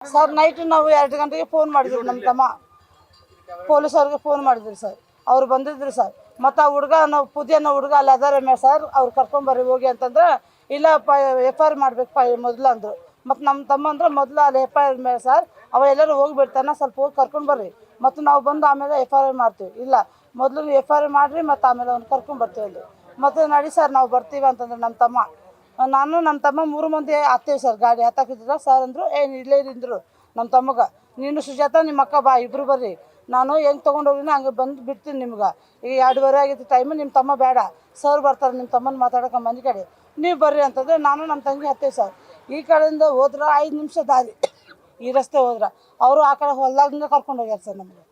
Sir night ನಾವು 2 ಗಂಟೆಗೆ phone ಮಾಡಿದ್ವಿ ನಮ್ಮ ತಮ್ಮ ಪೊಲೀಸವ್ರಿಗೆ ಫೋನ್ ಮಾಡಿದ್ವಿ ಸರ್. ಅವ್ರು ಬಂದಿದ್ರು ಸರ್. ಮತ್ತು ಆ ಹುಡುಗ ನಾವು ಪುದಿಯನ್ನ ಹುಡುಗ ಅಲ್ಲಿ ಅದಾರ ಸರ್, ಅವ್ರು ಕರ್ಕೊಂಬರ್ರಿ ಹೋಗಿ ಅಂತಂದ್ರೆ ಇಲ್ಲ FIR ಮಾಡ್ಬೇಕು ಮೊದಲು ಅಂದರು. ಮತ್ತು ನಮ್ಮ ತಮ್ಮ ಅಂದ್ರೆ ಮೊದಲು ಅಲ್ಲಿ FIR ಮೇಲೆ ಸರ್ ಅವ ಎಲ್ಲರೂ ಹೋಗಿಬಿಡ್ತಾನೆ, ಸ್ವಲ್ಪ ಹೋಗಿ ಕರ್ಕೊಂಬರ್ರಿ ಮತ್ತು ನಾವು ಬಂದು ಆಮೇಲೆ FIR ಮಾಡ್ತೀವಿ. ಇಲ್ಲ ಮೊದಲು FIR ಮಾಡಿರಿ ಮತ್ತು ಆಮೇಲೆ ಅವ್ನು ಕರ್ಕೊಂಬರ್ತೀವಿ ಅಂದರು. ಮತ್ತು ನಡಿ ಸರ್ ನಾವು ಬರ್ತೀವಿ ಅಂತಂದ್ರೆ ನಮ್ಮ ತಮ್ಮ ನಾನು ನಮ್ಮ ತಮ್ಮ 3 ಮಂದಿ ಹತ್ತೇವಿ ಸರ್. ಗಾಡಿ ಹತ್ತಾಕಿದ್ರು ಸರ್ ಅಂದರು ಏನು ಇಲ್ಲೇ ಇರಿಂದರು ನಮ್ಮ ತಮ್ಮಗೆ, ನೀನು ಸುಜಾತ ನಿಮ್ಮ ಅಕ್ಕ ಬಾ ಇಬ್ಬರು ಬರ್ರಿ, ನಾನು ಹೆಂಗೆ ತೊಗೊಂಡೋಗಿನ ಹಂಗೆ ಬಂದು ಬಿಡ್ತೀನಿ ನಿಮ್ಗೆ. ಈಗ 2:30 ಆಗಿತ್ತು ಟೈಮು, ನಿಮ್ಮ ತಮ್ಮ ಬೇಡ ಸರ್ ಬರ್ತಾರೆ ನಿಮ್ಮ ತಮ್ಮನ ಮಾತಾಡೋಕೆ ಮನೆ ಕಡೆ, ನೀವು ಬರ್ರಿ ಅಂತಂದರೆ ನಾನು ನಮ್ಮ ತಂಗಿ ಹತ್ತೇವೆ ಸರ್. ಈ ಕಡೆಯಿಂದ ಹೋದ್ರೆ 5 ನಿಮಿಷ ದಾರಿ, ಈ ರಸ್ತೆ ಹೋದ್ರೆ ಅವರು ಆ ಕಡೆ ಹೊಲ್ದಾಗಿಂದ ಕರ್ಕೊಂಡು ಹೋಗ್ಯಾರ ಸರ್. ನಮಗೆ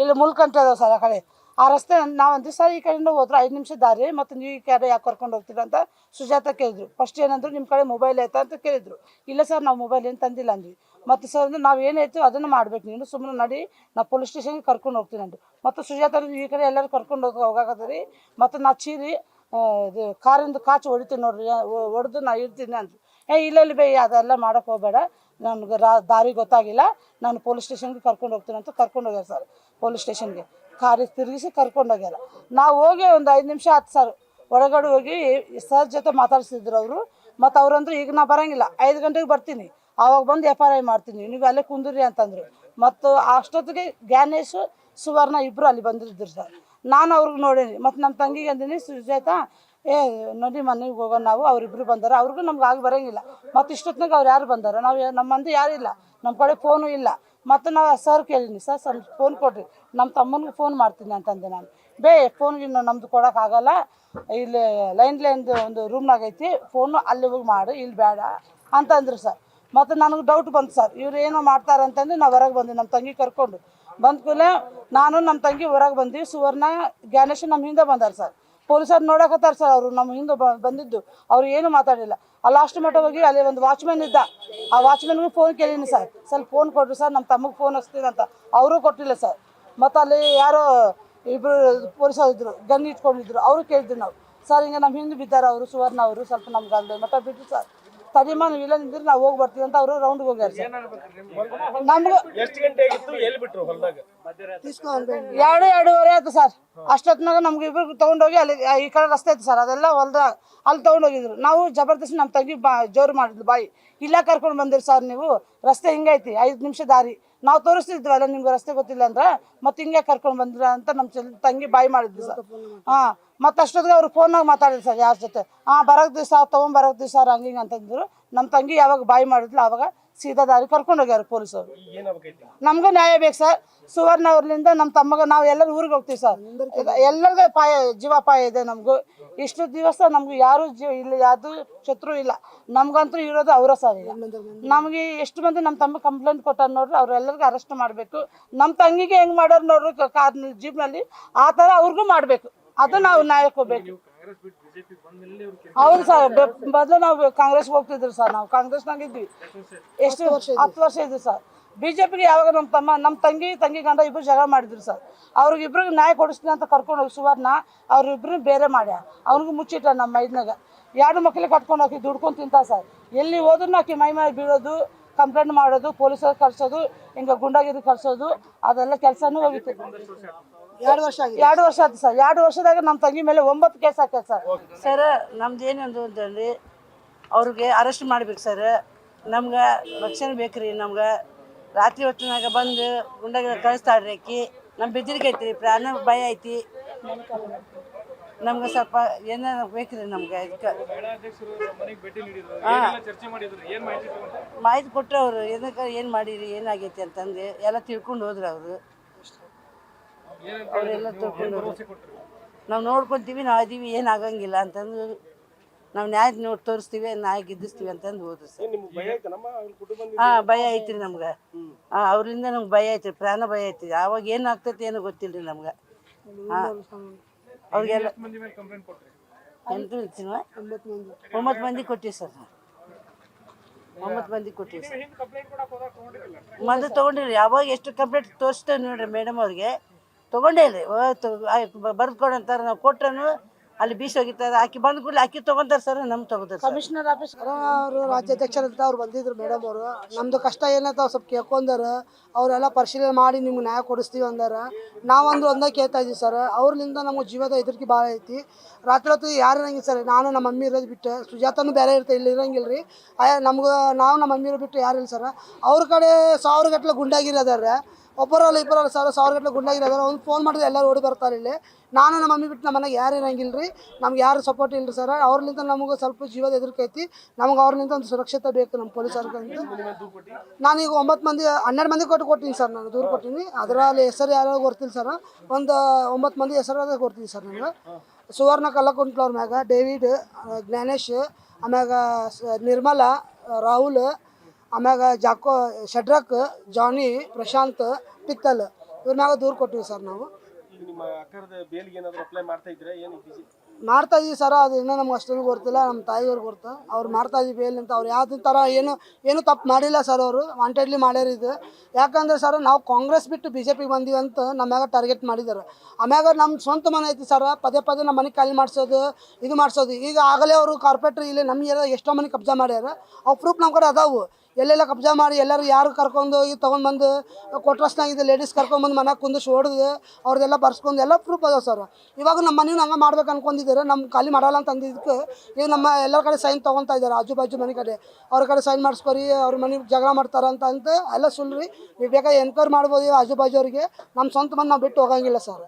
ಇಲ್ಲಿ ಮುಳ್ಕಂಟ ಅದಾವೆ ಸರ್ ಆ ಕಡೆ. ಆ ರಸ್ತೆ ನಾವು ಅಂತೀವಿ ಸರ್ ಈ ಕಡೆಯಿಂದ ಹೋದ್ರೆ 5 ನಿಮಿಷ ದಾರಿ, ಮತ್ತು ನೀವು ಈ ಕಡೆ ಯಾಕೆ ಕರ್ಕೊಂಡು ಹೋಗ್ತೀರ ಅಂತ ಸುಜಾತ ಕೇಳಿದ್ರು. ಫಸ್ಟ್ ಏನಂದ್ರು ನಿಮ್ಮ ಕಡೆ ಮೊಬೈಲ್ ಐತಾ ಅಂತ ಕೇಳಿದ್ರು. ಇಲ್ಲ ಸರ್ ನಾವು ಮೊಬೈಲ್ ಏನು ತಂದಿಲ್ಲ ಅಂದ್ವಿ. ಮತ್ತು ಸರ್ ಅಂದ್ರೆ ನಾವು ಏನು ಹೇಳ್ತೀವಿ ಅದನ್ನು ಮಾಡ್ಬೇಕು, ನೀನು ಸುಮ್ಮನೆ ನಡಿ ನಾವು ಪೊಲೀಸ್ ಸ್ಟೇಷನ್ಗೆ ಕರ್ಕೊಂಡು ಹೋಗ್ತೀನಿ ಅಂದ್ರು. ಮತ್ತು ಸುಜಾತ ಈ ಕಡೆ ಎಲ್ಲರೂ ಕರ್ಕೊಂಡು ಹೋಗಾಕತ್ತೀರಿ ಮತ್ತು ನಾ ಚೀರಿ ಇದು ಕಾರಿಂದ ಕಾಚು ಹೊಡಿತೀನಿ ನೋಡ್ರಿ, ಹೊಡೆದು ನಾ ಇರ್ತೀನಿ ಅಂದ್ರು. ಇಲ್ಲ ಬೈ ಅದೆಲ್ಲ ಮಾಡೋಕ್ಕೆ ಹೋಗಬೇಡ, ನನಗೆ ದಾರಿ ಗೊತ್ತಾಗಿಲ್ಲ, ನಾನು ಪೊಲೀಸ್ ಸ್ಟೇಷನ್ಗೆ ಕರ್ಕೊಂಡು ಹೋಗ್ತೀನಿ ಅಂತ ಕರ್ಕೊಂಡು ಹೋಗ್ಯಾರ ಸರ್. ಪೊಲೀಸ್ ಸ್ಟೇಷನ್ಗೆ ಕಾರಿಗೆ ತಿರುಗಿಸಿ ಕರ್ಕೊಂಡು ಹೋಗ್ಯಾರ. ನಾವು ಹೋಗಿ ಒಂದು 5 ನಿಮಿಷ ಆಯ್ತು ಸರ್. ಒಳಗಡೆ ಹೋಗಿ ಸರ್ ಜೊತೆ ಮಾತಾಡ್ಸಿದ್ರು ಅವರು. ಮತ್ತು ಅವ್ರಂದ್ರು ಈಗ ನಾ ಬರೋಂಗಿಲ್ಲ, 5 ಗಂಟೆಗೆ ಬರ್ತೀನಿ, ಆವಾಗ ಬಂದು FIR ಮಾಡ್ತೀನಿ, ನೀವು ಅಲ್ಲೇ ಕುಂದ್ರಿ ಅಂತಂದರು. ಮತ್ತು ಅಷ್ಟೊತ್ತಿಗೆ ಜ್ಞಾನೇಶ್ ಸುವರ್ಣ ಇಬ್ಬರು ಅಲ್ಲಿ ಬಂದಿದ್ರು ಸರ್. ನಾನು ಅವ್ರಿಗೆ ನೋಡೀನಿ ಮತ್ತು ನಮ್ಮ ತಂಗಿಗೆ ಅಂದಿನಿ ಸುಜಾತ ನೋಡಿ ಮನೆಗೆ ಹೋಗೋಣ ನಾವು, ಅವರಿಬ್ಬರು ಬಂದಾರೆ, ಅವ್ರಿಗೂ ನಮ್ಗೆ ಆಗಿ ಬರೋಂಗಿಲ್ಲ. ಮತ್ತು ಇಷ್ಟೊತ್ತಿನಾಗ ಅವ್ರು ಯಾರು ಬಂದಾರೆ, ನಾವು ನಮ್ಮ ಮಂದಿ ಯಾರು ಇಲ್ಲ, ನಮ್ಮ ಕಡೆ ಫೋನು ಇಲ್ಲ. ಮತ್ತು ನಾವು ಸರ್ ಕೇಳೀನಿ ಸರ್ ಫೋನ್ ಕೊಡ್ರಿ, ನಮ್ಮ ತಮ್ಮನಿಗೆ ಫೋನ್ ಮಾಡ್ತೀನಿ ಅಂತಂದೆ ನಾನು. ಫೋನ್ಗೆ ನಮ್ಮದು ಕೊಡೋಕ್ಕಾಗಲ್ಲ, ಇಲ್ಲಿ ಲೈನ್ದು ಒಂದು ರೂಮ್ನಾಗ ಐತಿ ಫೋನು, ಅಲ್ಲಿ ಹೋಗಿ ಮಾಡಿ, ಇಲ್ಲಿ ಬೇಡ ಅಂತಂದ್ರು ಸರ್. ಮತ್ತು ನನಗೆ ಡೌಟ್ ಬಂತು ಸರ್, ಇವ್ರು ಏನೋ ಮಾಡ್ತಾರೆ ಅಂತಂದು ನಾವು ಹೊರಗೆ ಬಂದ್ವಿ ನಮ್ಮ ತಂಗಿ ಕರ್ಕೊಂಡು. ಬಂದ ಕೂಡಲೇ ನಾನು ನಮ್ಮ ತಂಗಿ ಹೊರಗೆ ಬಂದ್ವಿ. ಸುವರ್ಣ ಜ್ಞಾನೇಶ್ ನಮ್ಮ ಹಿಂದೆ ಬಂದಾರೆ ಸರ್. ಪೊಲೀಸರು ನೋಡಕತ್ತಾರೆ ಸರ್, ಅವರು ನಮ್ಮ ಹಿಂದೆ ಬಂದಿದ್ದು, ಅವ್ರು ಏನು ಮಾತಾಡಿಲ್ಲ. ಅಲ್ಲಿ ಲಾಸ್ಟ್ ಮಟ್ಟ ಹೋಗಿ ಅಲ್ಲಿ ಒಂದು ವಾಚ್ಮ್ಯಾನ್ ಇದ್ದ, ಆ ವಾಚ್ಮ್ಯಾನ್ಗೂ ಫೋನ್ ಕೇಳೀನಿ ಸರ್, ಸ್ವಲ್ಪ ಫೋನ್ ಕೊಡ್ರಿ ಸರ್ ನಮ್ಮ ತಮ್ಮಗೆ ಫೋನ್ ಹಚ್ತೀನಿ ಅಂತ, ಅವರೂ ಕೊಟ್ಟಿಲ್ಲ ಸರ್. ಮತ್ತು ಅಲ್ಲಿ ಯಾರೋ ಇಬ್ಬರು ಪೊಲೀಸರು ಇದ್ದರು, ಗನ್ ಇಟ್ಕೊಂಡಿದ್ರು, ಅವರು ಕೇಳಿದ್ವಿ ನಾವು ಸರ್ ಹಿಂಗೆ ನಮ್ಮ ಹಿಂದೆ ಬಿದ್ದಾರೆ ಅವರು ಸುವರ್ಣ ಅವರು, ಸ್ವಲ್ಪ ನಮ್ಗೆ ಅಲ್ಲಿ ಮಟ್ಟ ಬಿಟ್ಟು ಸರ್ ತಡಿಮಾ ನೀವು ಇಲ್ಲ ನಿಂದ್ರೆ ನಾವು ಹೋಗಿ ಬರ್ತೀವಿ ಅಂತ ಅವರು ರೌಂಡ್ಗೆ ಹೋಗ್ಯಾರ ಸರ್. ನಮ್ಗೆ 2:30 ಆಯ್ತು ಸರ್. ಅಷ್ಟೊತ್ತಿನಾಗ ನಮ್ಗೆ ಇಬ್ಬರು ತೊಗೊಂಡೋಗಿ ಅಲ್ಲಿ ಈ ಕಡೆ ರಸ್ತೆ ಐತೆ ಸರ್, ಅದೆಲ್ಲ ಹೊಲ್ದಾಗ ಅಲ್ಲಿ ತೊಗೊಂಡೋಗಿದ್ರು. ನಾವು ಜಬರ್ದಸ್ತಿ ನಮ್ಮ ತಂಗಿ ಜೋರು ಮಾಡಿದ್ಲು ಬಾಯಿ, ಇಲ್ಲ ಕರ್ಕೊಂಡು ಬಂದಿರಿ ಸರ್ ನೀವು, ರಸ್ತೆ ಹಿಂಗೈತಿ 5 ನಿಮಿಷ ದಾರಿ, ನಾವು ತೋರಿಸ್ತಿದ್ವಲ್ಲ ನಿಮ್ಗೆ ರಸ್ತೆ ಗೊತ್ತಿಲ್ಲ ಅಂದ್ರೆ ಮತ್ತೆ ಹಿಂಗೆ ಕರ್ಕೊಂಡು ಬಂದ್ರ ಅಂತ ನಮ್ಮ ತಂಗಿ ಬಾಯಿ ಮಾಡಿದ್ವಿ ಸರ್. ಹಾಂ ಮತ್ತು ಅಷ್ಟೊತ್ತಿಗೆ ಅವ್ರು ಫೋನಾಗ ಮಾತಾಡಿದ್ರು ಸರ್ ಯಾರ ಜೊತೆ, ಬರೋಗ್ತೀವಿ ಸರ್ ತೊಗೊಂಬರೋಗ್ತೀವಿ ಸರ್ ಹಂಗೆ ಹಿಂಗೆ ಅಂತಂದ್ರು. ನಮ್ಮ ತಂಗಿ ಯಾವಾಗ ಬಾಯಿ ಮಾಡಿದ್ಲು ಆವಾಗ ಸೀದಾ ದಾರಿ ಕರ್ಕೊಂಡು ಹೋಗ್ಯಾರ ಪೊಲೀಸರು. ನಮಗೂ ನ್ಯಾಯ ಬೇಕು ಸರ್. ಸುವರ್ಣ ಅವ್ರಲಿಂದ ನಮ್ಮ ತಮ್ಮಗ ನಾವು ಎಲ್ಲರೂ ಊರಿಗೆ ಹೋಗ್ತೀವಿ ಸರ್, ಎಲ್ಲರಿಗೂ ಜೀವಾಪಾಯ ಇದೆ ನಮಗೂ. ಇಷ್ಟು ದಿವಸ ನಮ್ಗೆ ಯಾರು ಇಲ್ಲಿ ಯಾವುದು ಶತ್ರು ಇಲ್ಲ, ನಮ್ಗಂತೂ ಇರೋದು ಅವರ ಸರ್. ಈಗ ನಮಗೆ ಎಷ್ಟು ಮಂದಿ ನಮ್ಮ ತಮ್ಮ ಕಂಪ್ಲೇಂಟ್ ಕೊಟ್ಟಾರ ನೋಡ್ರಿ, ಅವ್ರೆಲ್ಲರಿಗೂ ಅರೆಸ್ಟ್ ಮಾಡಬೇಕು. ನಮ್ಮ ತಂಗಿಗೆ ಹೆಂಗೆ ಮಾಡೋರು ನೋಡ್ರಿ ಕಾರ್ ಜೀಪ್ನಲ್ಲಿ, ಆ ಥರ ಅವ್ರಿಗೂ ಮಾಡಬೇಕು, ಅದು ನಾವು ನ್ಯಾಯಕ್ಕೆ ಹೋಗ್ಬೇಕು. ಹೌದು ಸರ್, ಮೊದಲು ನಾವು ಕಾಂಗ್ರೆಸ್ಗೆ ಹೋಗ್ತಿದ್ರು ಸರ್, ನಾವು ಕಾಂಗ್ರೆಸ್ನಾಗ ಇದ್ವಿ. ಎಷ್ಟು 10 ವರ್ಷ ಇದ್ವಿ ಸರ್. BJPಗೆ ಯಾವಾಗ ನಮ್ಮ ತಂಗಿ ಗಂಡ ಇಬ್ಬರು ಜಗಳ ಮಾಡಿದ್ರು ಸರ್. ಅವ್ರಿಗಿಬ್ರಿಗೆ ನ್ಯಾಯ ಕೊಡಿಸ್ತೀನಿ ಅಂತ ಕರ್ಕೊಂಡು ಹೋಗಿ ಸುವರ್ಣ ಅವ್ರಿಬ್ರು ಬೇರೆ ಮಾಡ್ಯ, ಅವ್ನಿಗೂ ಮುಚ್ಚಿಟ್ಟ ನಮ್ಮ ಮೈದ್ನಾಗ. 2 ಮಕ್ಕಳಿಗೆ ಕಟ್ಕೊಂಡು ಹೋಗಿ ದುಡ್ಕೊಂಡು ತಿಂತ ಸರ್. ಎಲ್ಲಿ ಹೋದ್ರೂ ಆಕಿ ಮೈ ಬೀಳೋದು, ಕಂಪ್ಲೇಂಟ್ ಮಾಡೋದು, ಪೊಲೀಸರು ಕರ್ಸೋದು, ಹಿಂಗೆ ಗುಂಡಾಗಿರಿ ಕರ್ಸೋದು, ಅದೆಲ್ಲ ಕೆಲಸನೂ ಹೋಗಿತ್ತು. 2 ವರ್ಷ ಆಯ್ತು ಸರ್. 2 ವರ್ಷದಾಗ ನಮ್ಮ ತಂಗಿ ಮೇಲೆ 9 ಕೇಸ್ ಹಾಕ್ಯಾರ ಸರ್. ಸರ್ ನಮ್ದು ಏನೊಂದು ಅಂತಂದ್ರೆ ಅವ್ರಿಗೆ ಅರೆಸ್ಟ್ ಮಾಡ್ಬೇಕು ಸರ್. ನಮ್ಗೆ ರಕ್ಷಣೆ ಬೇಕ್ರಿ. ನಮ್ಗೆ ರಾತ್ರಿ ಹೊತ್ತಿನಾಗ ಬಂದು ಗುಂಡಾಗ ಕಳಿಸ್ತಾಳ್ರಿ ಆಕಿ. ನಮ್ಮ ಬೆದರಿಕೆ ಐತಿ, ಪ್ರಾಣ ಭಯ ಐತಿ. ನಮ್ಗೆ ಸ್ವಲ್ಪ ಏನಾರ ಬೇಕ್ರಿ ನಮ್ಗೆ. ಇದಕ್ಕೆ ಮಾಹಿತಿ ಕೊಟ್ಟರು ಅವರು, ಏನಕ್ಕೆ ಏನು ಮಾಡಿರಿ ಏನಾಗೈತಿ ಅಂತಂದು ಎಲ್ಲ ತಿಳ್ಕೊಂಡು ಹೋದ್ರು ಅವರು. ಅವರೆಲ್ಲ ತಿಳ್ಕೊಂಡು ನಾವು ನೋಡ್ಕೊತೀವಿ, ನಾವು ಅದೀವಿ, ಏನು ಆಗಂಗಿಲ್ಲ ಅಂತಂದು ನಾವು ನ್ಯಾಯ ನೋಡಿ ತೋರಿಸ್ತೀವಿ, ನ್ಯಾಯ ಗಿದ್ದಿಸ್ತೀವಿ ಅಂತಂದು ಹೋದ್ರು ಸರ್. ಭಯ ಐತ್ರಿ ನಮ್ಗೆ. ಅವರಿಂದ ನಮ್ಗೆ ಭಯ ಐತ್ರಿ, ಪ್ರಾಣ ಭಯ ಐತಿ. ಆವಾಗ ಏನು ಆಗ್ತೈತಿ ಏನೋ ಗೊತ್ತಿಲ್ಲ ರೀ ನಮ್ಗೆ. ಅವ್ರಿಗೆಲ್ಲ 9 ಮಂದಿ ಕೊಟ್ಟಿವಿ ಸರ್. 9 ಮಂದಿ ಕೊಟ್ಟಿವಿ ಸರ್. ಮೊದಲು ತೊಗೊಂಡಿರಿ, ಯಾವಾಗ ಎಷ್ಟು ಕಂಪ್ಲೇಂಟ್ ತೋರಿಸ್ತೇವೆ ನೋಡ್ರಿ ಮೇಡಮ್ ಅವ್ರಿಗೆ, ತೊಗೊಂಡೇ ಇಲ್ರಿ. ಬರೆದು ಕೊಡಂತಾರೆ, ನಾವು ಕೊಟ್ರೂ ಅಲ್ಲಿ ಬೀಸ್ ಹೋಗಿರ್ತಾರೆ. ಆಕಿ ಬಂದ ಕೂಡಲೇ ಆಕಿ ತೊಗೊಂತಾರೆ ಸರ್, ನಮ್ಗೆ ತೊಗೋತಾರೆ ಸರ್. ಕಮಿಷನರ್ ಆಫೀಸ್ ಅವರು ರಾಜ್ಯಾಧ್ಯಕ್ಷರಂತ ಅವ್ರು ಬಂದಿದ್ರು ಮೇಡಮ್ ಅವರು. ನಮ್ಮದು ಕಷ್ಟ ಏನಂತ ಅವ್ರು ಸ್ವಲ್ಪ ಕೇಳ್ಕೊಂಡಾರ. ಅವರೆಲ್ಲ ಪರಿಶೀಲನೆ ಮಾಡಿ ನಿಮ್ಗೆ ನ್ಯಾಯ ಕೊಡಿಸ್ತೀವಿ ಅಂದಾರ. ನಾವಂದ್ರೆ ಒಂದೇ ಕೇಳ್ತಾ ಇದ್ದೀವಿ ಸರ್. ಅವ್ರಲಿಂದ ನಮಗೆ ಜೀವದ ಹೆದರಿಕೆ ಭಾಳ ಐತಿ. ರಾತ್ರಿ ಯಾರು ಇರಂಗಿಲ್ಲ ಸರ್. ನಾನು ನಮ್ಮ ಮಮ್ಮಿ ಇರೋದು ಬಿಟ್ಟು, ಸುಜಾತನೂ ಬೇರೆ ಇರ್ತಾ ಇಲ್ಲಿ ಇರಂಗಿಲ್ಲ ರೀ. ನಮ್ಗೆ ನಾವು ನಮ್ಮ ಮಮ್ಮಿ ಇರೋದು ಬಿಟ್ಟು ಯಾರು ಇಲ್ಲ ಸರ್. ಅವ್ರ ಕಡೆ 1000 ಗಟ್ಟಲೆ ಗುಂಡಾಗಿರಿ ಅದಾರೆ. ಒಬ್ಬರಲ್ಲ ಇಬ್ಬರಲ್ಲ ಸರ್, 1000 ಗಟ್ಟಲೆ ಗುಂಡಾಗಿರಿ ಅದಾರೆ. ಅವ್ನು ಫೋನ್ ಮಾಡಿದ್ರೆ ಎಲ್ಲರೂ ಓಡಿ ಬರ್ತಾರೆ ಇಲ್ಲಿ. ನಾನು ನಮ್ಮ ಮಮ್ಮಿ ಬಿಟ್ಟು ನಮ್ಮ ಮನೆಗೆ ಯಾರು ಇರಂಗಿಲ್ಲ ರೀ. ನಮ್ಗೆ ಯಾರು ಸಪೋರ್ಟ್ ಇಲ್ಲ ಸರ್. ಅವ್ರಲಿಂದ ನಮಗೆ ಸ್ವಲ್ಪ ಜೀವದ ಹೆದರಿಕೆ ಐತಿ. ನಮ್ಗೆ ಅವ್ರಲಿಂದ ಒಂದು ಸುರಕ್ಷತೆ ಬೇಕು ನಮ್ಮ ಪೊಲೀಸರ್ಗಂತ. ನಾನೀಗ 9 ಮಂದಿ 12 ಮಂದಿ ಕೊಟ್ಟಿನಿ ಸರ್. ನಾನು ದೂರು ಕೊಟ್ಟಿನಿ. ಅದರಲ್ಲಿ ಹೆಸರು ಯಾರು ಗೊತ್ತಿಲ್ಲ ಸರ್. ಒಂದು 9 ಮಂದಿ ಹೆಸರು ಕೊಡ್ತೀನಿ ಸರ್. ನನಗೆ ಸುವರ್ಣ ಕಲ್ಲಕುಂಟ್ಲವ್ರ ಮ್ಯಾಗ ಡೇವಿಡ್, ಜ್ಞಾನೇಶ್, ಆಮ್ಯಾಗ ನಿರ್ಮಲ, ರಾಹುಲ್, ಆಮ್ಯಾಗ ಜಾಕೋ, ಶಡ್ರಕ್, ಜಾನಿ, ಪ್ರಶಾಂತ್, ಪಿತ್ತಲ್ ಇವ್ರ ಮ್ಯಾಗ ದೂರು ಕೊಟ್ಟಿವಿ ಸರ್. ನಾವು ಮಾಡ್ತಾ ಇದೀವಿ ಸರ್. ಅದು ಇನ್ನೂ ನಮ್ಗೆ ಅಷ್ಟೊಂದು ಗೊತ್ತಿಲ್ಲ. ನಮ್ಮ ತಾಯಿಯವ್ರಿಗೆ ಗೊತ್ತು. ಅವ್ರು ಮಾಡ್ತಾ ಇದೀವಿ ಬೇಲ್ ಅಂತ. ಅವ್ರು ಯಾವುದೇ ಥರ ಏನು ತಪ್ಪು ಮಾಡಿಲ್ಲ ಸರ್. ಅವರು ವಾಂಟೆಡ್ಲಿ ಮಾಡ್ಯಾರ ಇದು. ಯಾಕಂದ್ರೆ ಸರ್, ನಾವು ಕಾಂಗ್ರೆಸ್ ಬಿಟ್ಟು BJP ಬಂದೀವಿ ಅಂತ ನಮ್ಮ್ಯಾಗ ಟಾರ್ಗೆಟ್ ಮಾಡಿದ್ದಾರೆ. ಆಮ್ಯಾಗ ನಮ್ಮ ಸ್ವಂತ ಮನೆ ಐತಿ ಸರ್. ಪದೇ ನಮ್ಮ ಮನೆ ಖಾಲಿ ಮಾಡಿಸೋದು, ಇದು ಮಾಡಿಸೋದು. ಈಗ ಆಗಲೇ ಅವರು ಕಾರ್ಪೊರೇಟ್ರ್ ಇಲ್ಲಿ ನಮ್ಮ ಏರಿಯಾದಾಗ ಎಷ್ಟೋ ಮನೆ ಕಬ್ಜಾ ಮಾಡ್ಯಾರ. ಅವು ಪ್ರೂಫ್ ನಮ್ಮ ಕಡೆ ಅದಾವು. ಎಲ್ಲೆಲ್ಲ ಕಬ್ಜಾ ಮಾಡಿ ಎಲ್ಲರೂ ಯಾರು ಕರ್ಕೊಂಡು ಹೋಗಿ ತೊಗೊಂಡ್ಬಂದು ಕೊಟ್ರಸ್ನಾಗ ಇದು ಲೇಡೀಸ್ ಕರ್ಕೊಂಡ್ಬಂದು ಮನೆಗೆ ಕುಂದಿಸಿ ಹೊಡೆದು ಅವ್ರದ್ದೆಲ್ಲ ಬರ್ಸ್ಕೊಂಡು ಎಲ್ಲ ಪ್ರೂಫ್ ಅದಾವೆ ಸರ್. ಇವಾಗ ನಮ್ಮ ಮನೆಯೂ ಹಂಗೆ ಮಾಡ್ಬೇಕು ಅನ್ಕೊಂಡಿದ್ದಾರೆ. ನಮ್ಮ ಖಾಲಿ ಮಾಡಲ್ಲ ಅಂತ ಅಂದಿದ್ದಕ್ಕೆ ಈಗ ನಮ್ಮ ಎಲ್ಲರ ಕಡೆ ಸೈನ್ ತೊಗೊತಾ ಇದ್ದಾರೆ. ಆಜು ಬಾಜು ಮನೆ ಕಡೆ ಅವ್ರ ಕಡೆ ಸೈನ್ ಮಾಡಿಸ್ಕೊರಿ, ಅವ್ರ ಮನೆ ಜಗಳ ಮಾಡ್ತಾರಂತ ಎಲ್ಲ ಸುಳ್ಳು ರೀ. ನೀವು ಬೇಕಾದ್ರೆ ಎನ್ಕ್ವೈರಿ ಮಾಡ್ಬೋದು ಆಜು ಬಾಜು ಅವ್ರಿಗೆ. ನಮ್ಮ ಸ್ವಂತ ಮನೆ ನಾವು ಬಿಟ್ಟು ಹೋಗಂಗಿಲ್ಲ ಸರ್.